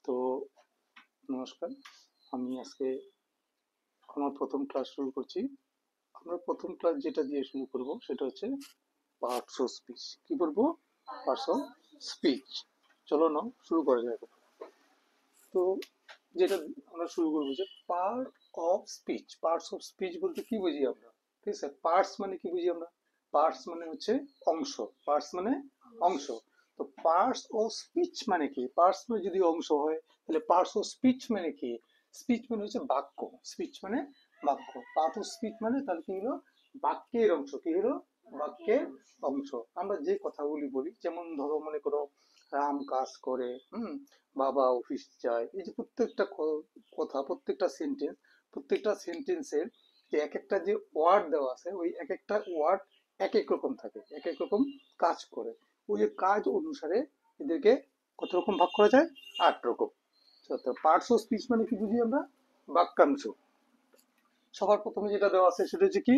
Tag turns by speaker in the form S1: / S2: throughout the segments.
S1: তো নমস্কার, আমি আজকে আমার প্রথম ক্লাস শুরু করছি। আমরা প্রথম ক্লাস যেটা দিয়ে শুরু করব সেটা হচ্ছে পার্টস অফ স্পিচ। কি করবো? Parts of speech. চলো না শুরু করা যাক। তো যেটা আমরা শুরু করবো যে part of speech. Parts of speech বলতে কি বুঝি আমরা? ঠিক আছে, পার্টস মানে কি বুঝি আমরা? পার্টস মানে হচ্ছে অংশ। পার্টস মানে অংশ। তো পার্টস অফ স্পিচ মানে কি? পার্টস মানে যদি অংশ হয় তাহলে পার্টস অফ স্পিচ মানে কি? স্পিচ মানে হচ্ছে বাক্য। স্পিচ মানে বাক্য। পার্ট অফ স্পিচ মানে তাহলে কি হলো? বাক্যের অংশ। কি হলো? বাক্যের অংশ। আমরা যে কথাগুলি বলি, যেমন ধরো মনে করো রাম কাজ করে, বাবা অফিস যায়, এই যে প্রত্যেকটা কথা, প্রত্যেকটা সেন্টেন্সের যে এক একটা যে ওয়ার্ড দেওয়া আছে, ওই এক একটা ওয়ার্ড এক এক রকম থাকে, এক এক রকম কাজ করে। ওই যে কাজ অনুসারে এদেরকে কত রকম ভাগ করা যায়? 8 রকম। পার্টস অফ স্পিচ মানে কি বুঝি আমরা? বাক্যাংশ। সবার প্রথমে যেটা দেওয়া আছে সেটা হচ্ছে কি?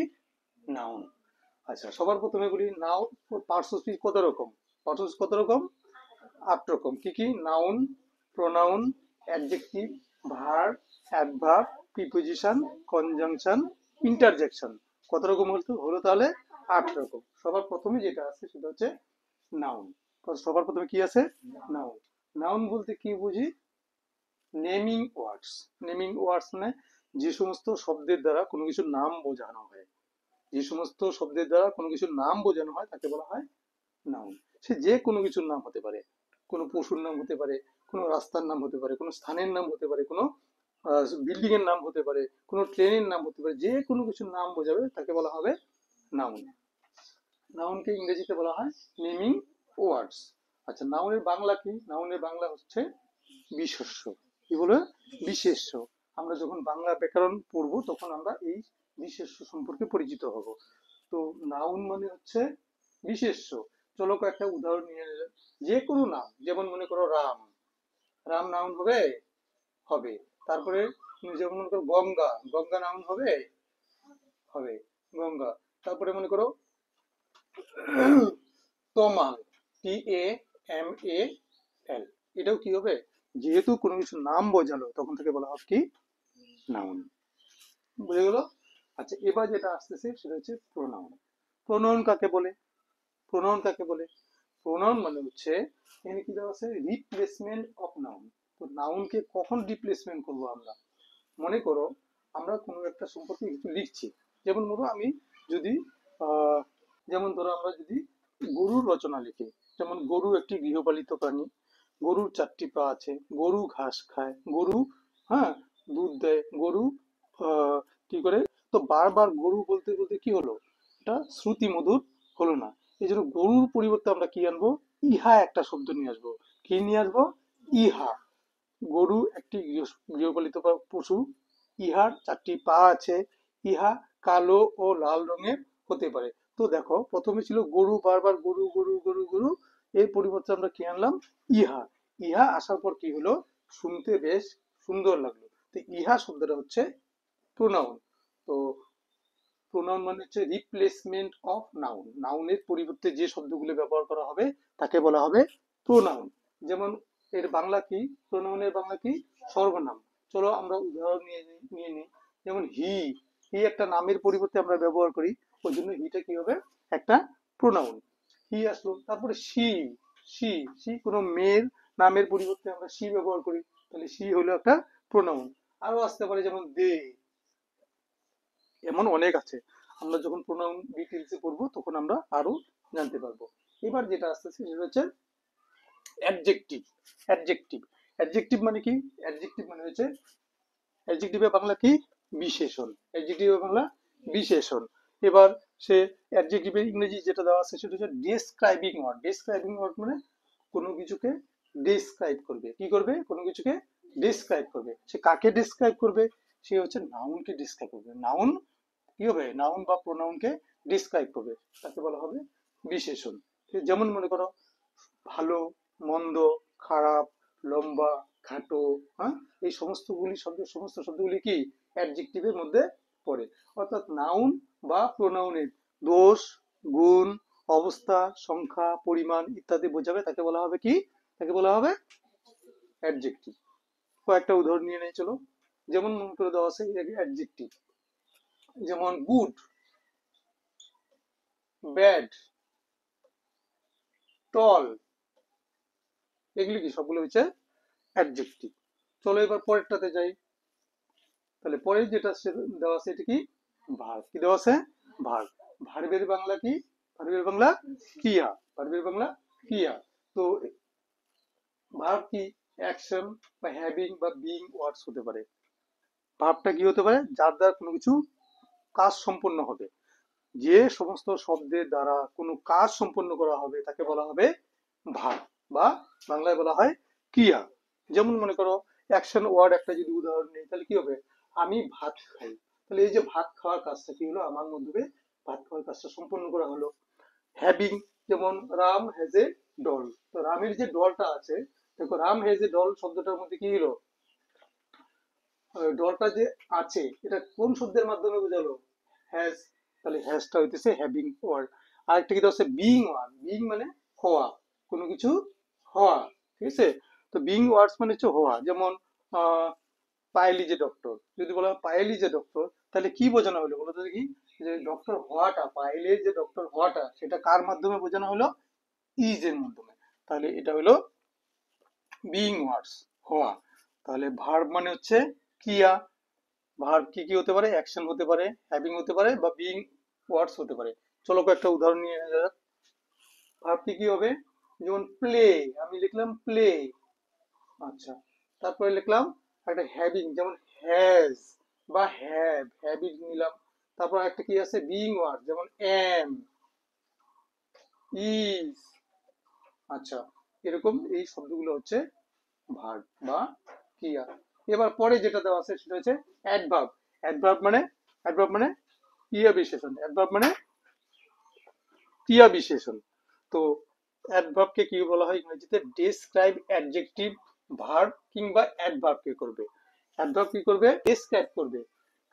S1: নাউন। আচ্ছা, সবার প্রথমে বলি নাউন। পার্টস অফ স্পিচ কত রকম? পার্টস অফ স্পিচ কত রকম? 8 রকম। কি কি? Noun, pronoun, adjective, verb, adverb, preposition, conjunction, interjection. কত রকম হলো তাহলে? 8 রকম। সবার প্রথমে যেটা আছে সেটা হচ্ছে নাউন। সবার প্রথমে কি আছে? নাউন। নাউন বলতে কি বুঝি? নেমিং ওয়ার্ডস। নেমিং ওয়ার্ডস মানে যে সমস্ত শব্দের দ্বারা কোনো কিছুর নাম বোঝানো হয়, যে সমস্ত শব্দের দ্বারা কোনো কিছুর নাম বোঝানো হয় তাকে বলা হয় নাউন। সে যে কোনো কিছুর নাম হতে পারে, কোনো পশুর নাম হতে পারে, কোনো রাস্তার নাম হতে পারে, কোনো স্থানের নাম হতে পারে, কোনো বিল্ডিং এর নাম হতে পারে, কোনো ট্রেনের নাম হতে পারে, যে কোনো কিছুর নাম বোঝাবে তাকে বলা হবে নাউন। নাউনকে ইংরেজিতে বলা হয় নেমিং ওয়ার্ডস। আচ্ছা, নাউনের বাংলা কি? নাউনের বাংলা হচ্ছে বিশেষ্য। কি বলে? বিশেষ্য। আমরা যখন বাংলা ব্যাকরণ পড়বো তখন আমরা এই বিশেষ্য সম্পর্কে পরিচিত হব। তো নাউন মানে হচ্ছে বিশেষ্য। চলো কয়েকটা উদাহরণ নিয়ে নিলাম। যে কোনো নাম, যেমন মনে করো রাম। রাম নাউন হবে? হবে। তারপরে তুমি যেমন মনে করো গঙ্গা। গঙ্গা নাউন হবে? হবে। গঙ্গা। তারপরে মনে করো তমাল। TAMAL। এটাও কি হবে? যেহেতু কোনো কিছু নাম বোঝালো তখন থেকে বলা হবে কি? নাউন। বুঝে গেল? আচ্ছা, এবার যেটা আসতেছে সেটা হচ্ছে প্রোনাউন। প্রোনাউন কাকে বলে? প্রোনাউন কাকে বলে? প্রোনাউন মানে হচ্ছে, এখানে কি দেওয়া আছে? Replacement of noun. তো নাউনকে কখন রিপ্লেসমেন্ট করবো আমরা? মনে করো আমরা কোনো একটা সম্পর্কে কিছু লিখছি। যেমন ধরো আমি যদি আহ, যেমন ধরো আমরা যদি গরুর রচনা লিখি, যেমন গরু একটি গৃহপালিত প্রাণী, গরুর 4টি পা আছে, গরু ঘাস খায়, গরু, হ্যাঁ, দুধ দেয়, গরু আহ, কি করে। তো বারবার গরু বলতে বলতে কি হলো? এটা শ্রুতি মধুর হলো না। এই জন্য গরুর পরিবর্তে আমরা কি আনবো? ইহা একটা শব্দ নিয়ে আসবো। কি নিয়ে আসবো? ইহা। গরু একটি গৃহপালিত পশু। ইহার 4টি পা আছে। ইহা কালো ও লাল রঙের হতে পারে। তো দেখো প্রথমে ছিল গরু, বারবার গরু গরু গরু গরু, এর পরিবর্তে আমরা কি আনলাম? ইহা। ইহা আসার পর কি হলো? শুনতে বেশ সুন্দর লাগলো। তো ইহা শব্দটা হচ্ছে প্রোনাউন। তো প্রোনাউন মানে হচ্ছে রিপ্লেসমেন্ট অফ নাউন। নাউনের পরিবর্তে যে শব্দগুলো ব্যবহার করা হবে তাকে বলা হবে প্রোনাউন। যেমন এর বাংলা কি? প্রোনাউনের বাংলা কি? সর্বনাম। চলো আমরা উদাহরণ নিয়ে নিই। যেমন হি। হি একটা নামের পরিবর্তে আমরা ব্যবহার করি, ওই জন্য হিটা কি হবে? একটা প্রোনাউন। হি আসলো। তারপরে সি। সি। সি কোনো মেয়ের নামের পরিবর্তে আমরা সি ব্যবহার করি, তাহলে সি হলো একটা প্রোনাউন। আরো আসতে পারে যেমন দে। এমন অনেক আছে। আমরা যখন প্রোনাউন ডিটেলসে পড়বো তখন আমরা আরো জানতে পারবো। এবার যেটা আসতেছে সেটা হচ্ছে অ্যাডজেক্টিভ। অ্যাডজেক্টিভ। অ্যাডজেক্টিভ মানে কি? অ্যাডজেক্টিভ মানে হচ্ছে, অ্যাডজেক্টিভের বাংলা কি? বিশেষণ। অ্যাডজেক্টিভের বাংলা বিশেষণ। এবার সে অ্যাডজেক্টিভের ইংরেজি যেটা দেওয়া আছে সেটা হচ্ছে ডেসক্রাইবিং ওয়ার্ড। ডেসক্রাইবিং ওয়ার্ড মানে কোনো কিছুকে ডেসক্রাইব করবে। কি করবে? কোনো কিছুকে ডেসক্রাইব করবে। সে কাকে ডেসক্রাইব করবে? সে হচ্ছে নাউনকে ডেসক্রাইব করবে। নাউন কি হবে? নাউন বা প্রোনাউনকে ডিসক্রাইব করবে, তাকে বলা হবে বিশেষণ। যেমন মনে করো ভালো, মন্দ, খারাপ, লম্বা, খাটো, হ্যাঁ, এই সমস্ত শব্দগুলি কি অ্যাডজেক্টিভের মধ্যে পড়ে। অর্থাৎ নাউন বা প্রোনাউনের দোষ, গুণ, অবস্থা, সংখ্যা, পরিমাণ ইত্যাদি বোঝাবে, তাকে বলা হবে কি? তাকে বলা হবে অ্যাডজেক্টিভ। কয়েকটা উদাহরণ নিয়ে নেই চলো। যেমন মনে করে দেওয়া আছে অ্যাডজেক্টিভ, যেমন গুড, ব্যাড, টল, এগুলি কি সবগুলো হচ্ছে অ্যাডজেক্টিভ। চলো এবার পরেরটাতে যাই। তাহলে পরের যেটা দেওয়া আছে এটা কি, ভার্ব। কি দেওয়া আছে, ভার্ব। ভার্বের বাংলা কি, ভার্বের বাংলা ক্রিয়া, ভার্বের বাংলা ক্রিয়া। তো ভার্ব কি, অ্যাকশন বা হ্যাভিং বা বিং ওয়ার্ডস হতে পারে। ভার্বটা কি হতে পারে, যার দ্বারা কোনো কিছু কাজ সম্পন্ন হবে। যে সমস্ত শব্দের দ্বারা কোনো কাজ সম্পন্ন করা হবে তাকে বলা হবে ভার্ব, বা বাংলায় বলা হয় ক্রিয়া। যেমন মনে করো অ্যাকশন ওয়ার্ড একটা যদি উদাহরণ নেই, তাহলে কি হবে, আমি ভাত খাই। তাহলে এই যে ভাত খাওয়ার কাজটা কি হলো, আমার মধ্যে ভাত খাওয়ার কাজটা সম্পন্ন করা হলো। হ্যাভিং, যেমন রাম হ্যাজ এ ডল। তো রামের যে ডলটা আছে, দেখো রাম হ্যাজ এ ডল শব্দটার মধ্যে কি হলো, ডলটা যে আছে এটা কোন শব্দের মাধ্যমে বোঝালো, হ্যাজ। তাহলে হ্যাজটা হইতেছে হ্যাভিং ওয়ার্ড। আরেকটা কি হচ্ছে বিং ওয়ার্ড, বিং মানে হওয়া, কোনো কিছু হওয়া, ঠিক আছে। তো বিং ওয়ার্ডস মানে হচ্ছে হওয়া। যেমন পায়েল ইজ এ ডক্টর, যদি বলা হয় পায়েল ইজ এ ডক্টর, তাহলে কি বোঝানো হলো বলো তো দেখি, যে ডক্টর হওয়াটা, পায়েলের যে ডক্টর হওয়াটা সেটা কার মাধ্যমে বোঝানো হলো, ইজ এর মাধ্যমে। তাহলে এটা হলো বিং ওয়ার্ডস, হওয়া। তাহলে ভার্ব মানে হচ্ছে ক্রিয়া। ভার্ব কি কি হতে পারে, অ্যাকশন হতে পারে, হ্যাভিং হতে পারে, বা বিং ওয়ার্ডস হতে পারে। চলো কয়েকটা উদাহরণ নিয়ে নেওয়া যাক। ভার্ব কি কি হবে, যেমন প্লে, আমি লিখলাম প্লে, আচ্ছা। তারপরে লিখলাম একটা হ্যাভিং, যেমন হ্যাজ বা হ্যাভ, হ্যাভিং নিলাম। তারপর একটা কি আছে বিং ওয়ার্ড, যেমন এম, ইজ, আচ্ছা। এরকম এই শব্দগুলো হচ্ছে ভার্ব বা ক্রিয়া। এবার পরে যেটা দেওয়া আছে সেটা হচ্ছে অ্যাডভার্ব। অ্যাডভার্ব মানে ক্রিয়া বিশেষণ, অ্যাডভার্ব মানে ক্রিয়া বিশেষণ। তো অ্যাডভার্বকে কি বলা হয় ইংরেজিতে, ডেসক্রাইব অ্যাডজেক্টিভ, ভার্ব কিংবা অ্যাডভার্ব কে করবে। অ্যাডভার্ব কি করবে, ডেসক্রাইব করবে।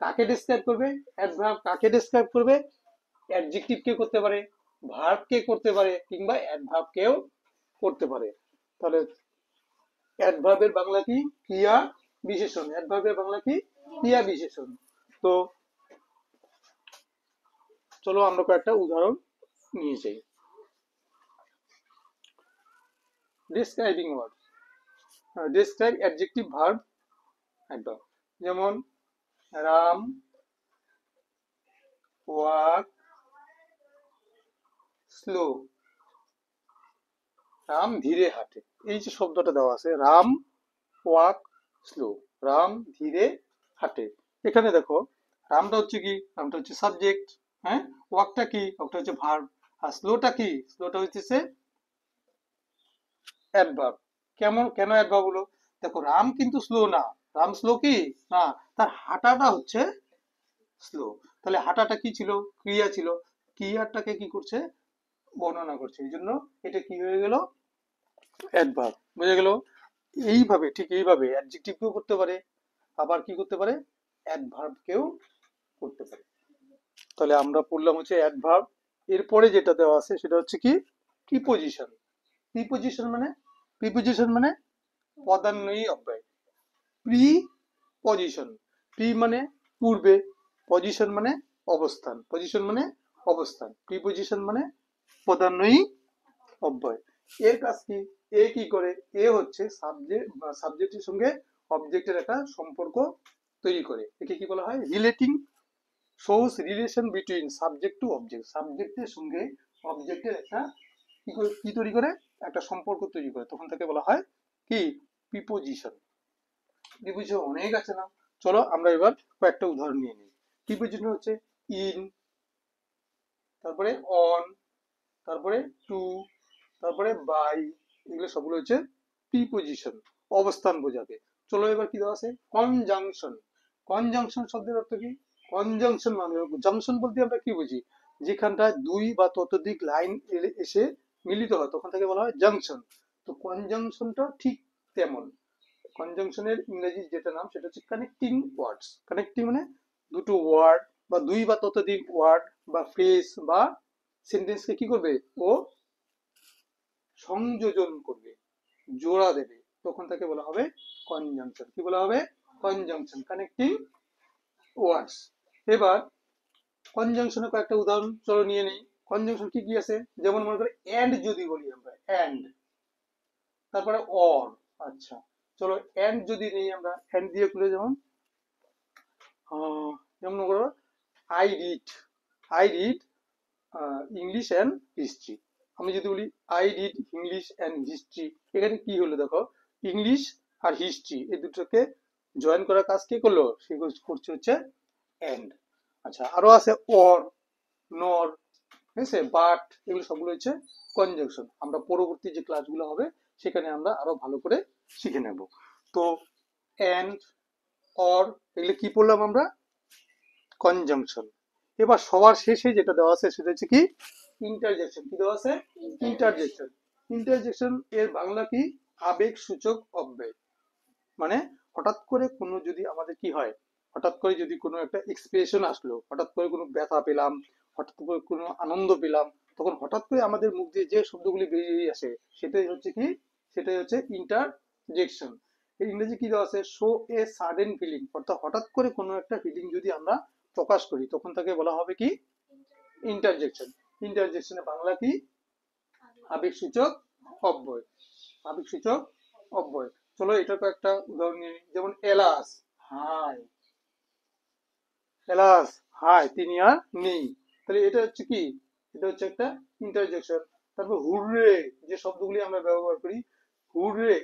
S1: কাকে ডেসক্রাইব করবে, অ্যাডভার্ব কাকে ডেসক্রাইব করবে, অ্যাডজেক্টিভ কে করতে পারে, ভার্ব কে করতে পারে, কিংবা অ্যাডভার্ব কেও করতে পারে। তাহলে অ্যাডভার্বের বাংলা কি, ক্রিয়া বিশেষণ। অ্যাডভার্বের বাংলা কি, ক্রিয়া বিশেষণ। তো চলো আমরা কয়েকটা উদাহরণ নিয়ে যাই। Describing word, describe adjective verb adverb. যেমন রাম ওয়াক স্লো, রাম ধীরে হাঁটে। এই যে শব্দটা দেওয়া আছে, রাম ওয়াক স্লো, রাম ধীরে হাঁটে। এখানে দেখো রামটা হচ্ছে কি, রামটা হচ্ছে সাবজেক্ট, হ্যাঁ। ওয়াকটা কি, ওয়াকটা হচ্ছে ভার্ব। আর স্লোটা কি, স্লোটা হচ্ছে অ্যাডভার্ব। কেন অ্যাডভার্ব হলো, দেখো রাম কিন্তু স্লো না, রাম স্লো কি না, তার হাঁটাটা হচ্ছে স্লো। তাহলে হাঁটাটা কি ছিল, ক্রিয়া ছিল, ক্রিয়াটাকে কি করছে, বর্ণনা করছে, এই জন্য এটা কি হয়ে গেল, অ্যাডভার্ব। বুঝে গেল। এইভাবে, ঠিক এইভাবে অ্যাডজেক্টিভ কেও করতে পারে, আবার কি করতে পারে, অ্যাডভার্ব কেও করতে পারে। তাহলে আমরা পড়লাম হচ্ছে অ্যাডভার্ব। এরপরে যেটা দেওয়া আছে সেটা হচ্ছে কি, প্রিপোজিশন। প্রিপোজিশন মানে, প্রিপোজিশন মানে পদান্বয়ী অব্যয়। প্রি পজিশন, প্রি মানে পূর্বে, পজিশন মানে অবস্থান, পজিশন মানে অবস্থান, প্রিপজিশন মানে পদান্বয়ী অব্যয়। এর কাজ কি, এ কি করে, এ হচ্ছে সাবজেক্ট বা সাবজেক্টের সঙ্গে অবজেক্টের একটা সম্পর্ক তৈরি করে। একে কি বলা হয়, relating, shows relation between subject to object. সাবজেক্টের সঙ্গে অবজেক্টের একটা কি তৈরি করে, একটা সম্পর্ক তৈরি করে, তখন তাকে বলা হয় কি, প্রিপোজিশন। প্রিপোজিশন অনেক আছে না, চলো আমরা এবার কয়েকটা উদাহরণ নিয়ে নিই। প্রিপোজিশন হচ্ছে ইন, তারপরে অন, তারপরে টু, তারপরে বাই, এগুলো সবগুলো হচ্ছে প্রিপোজিশন, অবস্থান বোঝাবে। চলো এবার কি দেওয়া আছে, কনজাংশন। কনজাংশন শব্দের অর্থ কি, কনজাংশন মানে, জাংশন বলতে আমরা কি বুঝি, যেখানটায় দুই বা ততোধিক লাইন এসে মিলিত হয় তখন তাকে বলা হয় জাংশন। তো কনজাংশনটা ঠিক তেমন। কনজাংশনের ইংরেজি যেটা নাম সেটা হচ্ছে কানেক্টিং ওয়ার্ডস। কানেক্টিং মানে দুটো ওয়ার্ড বা দুই বা ততোধিক ওয়ার্ড বা ফ্রেজ বা সেন্টেন্সকে কি করবে, ও সংযোজন করবে, জোড়া দেবে, তখন তাকে বলা হবে কনজাংশন। কি বলা হবে? কনজাংশন, কানেক্টিং ওয়ার্ডস। এবার কনজাংশনের কয়েকটা উদাহরণ চলো নিয়ে নেই। কনজাংশন কি কি আছে? যেমন মনে করো এন্ড যদি বলি আমরা, এন্ড, তারপরে অর। আচ্ছা, চলো এন্ড যদি নেই আমরা, এন্ড দিয়ে খুলে, যেমন যেমন মনে করো I read English and history. আমি যদি বলি I read English and history, এখানে কি হলো দেখো, ইংলিশ আর হিস্ট্রি এই দুটোকে জয়েন করার কাজ কে করলো? সে করছে হচ্ছে এন্ড। আচ্ছা, আরো আছে অর, নর, ঠিক আছে, বাট, এগুলো সবগুলো হচ্ছে কনজাংশন। আমরা পরবর্তী যে ক্লাসগুলো হবে সেখানে আমরা আরো ভালো করে শিখে নেব। তো এন্ড, অর, এগুলো কি পড়লাম আমরা? কনজাংশন। এবার সবার শেষে যেটা দেওয়া আছে সেটা হচ্ছে কি? ইন্টারজেকশন। কি দেওয়া আছে? ইন্টারজেকশন। ইন্টারজেকশন এর বাংলা কি? আবেগ সূচক অব্যয়। মানে হঠাৎ করে কোনো যদি আমাদের কি হয়, হঠাৎ করে যদি কোনো একটা এক্সপ্রেশন আসলো, হঠাৎ করে কোনো ব্যথা পেলাম, হঠাৎ করে কোনো আনন্দ পেলাম, তখন হঠাৎ করে আমাদের মুখ দিয়ে যে শব্দগুলি বেরিয়ে আসে সেটাই হচ্ছে কি? সেটাই হচ্ছে ইন্টারজেকশন। এই ইংরেজি কি দেওয়া আছে? শো এ সাডেন ফিলিং, অর্থাৎ হঠাৎ করে কোনো একটা ফিলিং যদি আমরা প্রকাশ করি তখন তাকে বলা হবে কি? ইন্টারজেকশন। ইন্টারজেকশনের বাংলা কি? আবেগসূচক অব্যয়। আবেগসূচক অব্যয়। চলো এটার কয়েকটা উদাহরণ নিয়ে নিই। যেমন এলাস, হাই, এলাস, হাই, তিনি আর নেই। তাহলে এটা হচ্ছে কি? এটা হচ্ছে একটা ইন্টারজেকশন। তারপর হুররে, যে শব্দগুলি আমরা ব্যবহার করি, হুররে,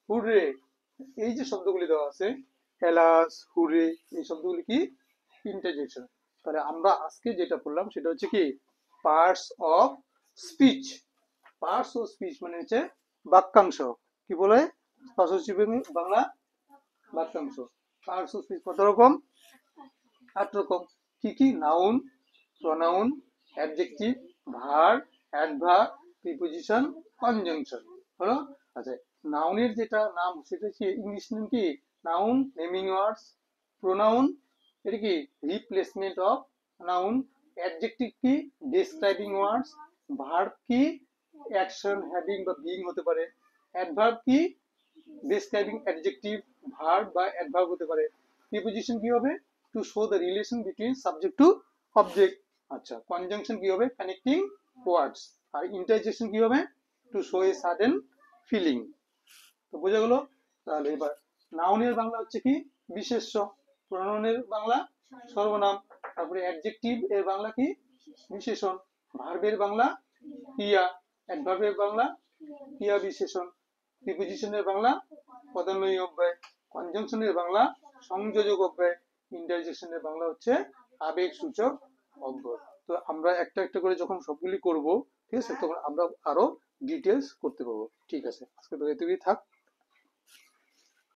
S1: হুররে, এই যে শব্দগুলি দেওয়া আছে, এলাস, হুররে, এই শব্দগুলি কি? ইন্টারজেকশন। তাহলে আমরা আজকে যেটা পড়লাম সেটা হচ্ছে কি? Parts of speech. Parts of speech মানে হচ্ছে বাক্যাংশ। কি বলে? বাংলা বাক্যাংশ। পার্টস অফ স্পিচ কত রকম? 8 রকম। কি কি? Noun, pronoun, adjective, verb, adverb, preposition, conjunction. হলো? আচ্ছা, নাউনের যেটা নাম সেটা কি ইংলিশ নেম কি? নাউন, নেমিং ওয়ার্ডস। প্রোনাউন, এটা কি? Replacement of noun. অ্যাডজেক্টিভ কি? ডেসক্রাইবিং ওয়ার্ডস। ভার্ব কি? অ্যাকশন, হ্যাভিং বা বিইং হতে পারে। অ্যাডভার্ব কি? ডেসক্রাইবিং অ্যাডজেক্টিভ, ভার্ব বা অ্যাডভার্ব হতে পারে। প্রিপোজিশন কি হবে? To show the relation between subject to object. আচ্ছা, কনজাংশন কি হবে? কানেক্টিং ওয়ার্ডস। আর ইন্টারজেকশন কি হবে? To show a sudden feeling. তো বোঝা গেল? তাহলে এবার নাউনের বাংলা হচ্ছে কি? বিশেষ্য। প্রোনাউনের বাংলা সর্বনাম। তারপরে অ্যাডজেক্টিভ এর বাংলা কি? বিশেষণ। ভার্বের বাংলা ক্রিয়া। অ্যাডভার্বের বাংলা ক্রিয়া বিশেষণ। প্রিপোজিশনের বাংলা পদান্বয়ী অব্যয়। কনজাংশনের বাংলা সংযোজক অব্যয়। ইন্টারজেকশনের বাংলা হচ্ছে আবেগ সূচক অব্যয়। তো আমরা একটা একটা করে যখন সবগুলি করব, ঠিক আছে, তখন আমরা আরো ডিটেলস করতে পারবো। ঠিক আছে, আজকে তো এটুকুই থাক।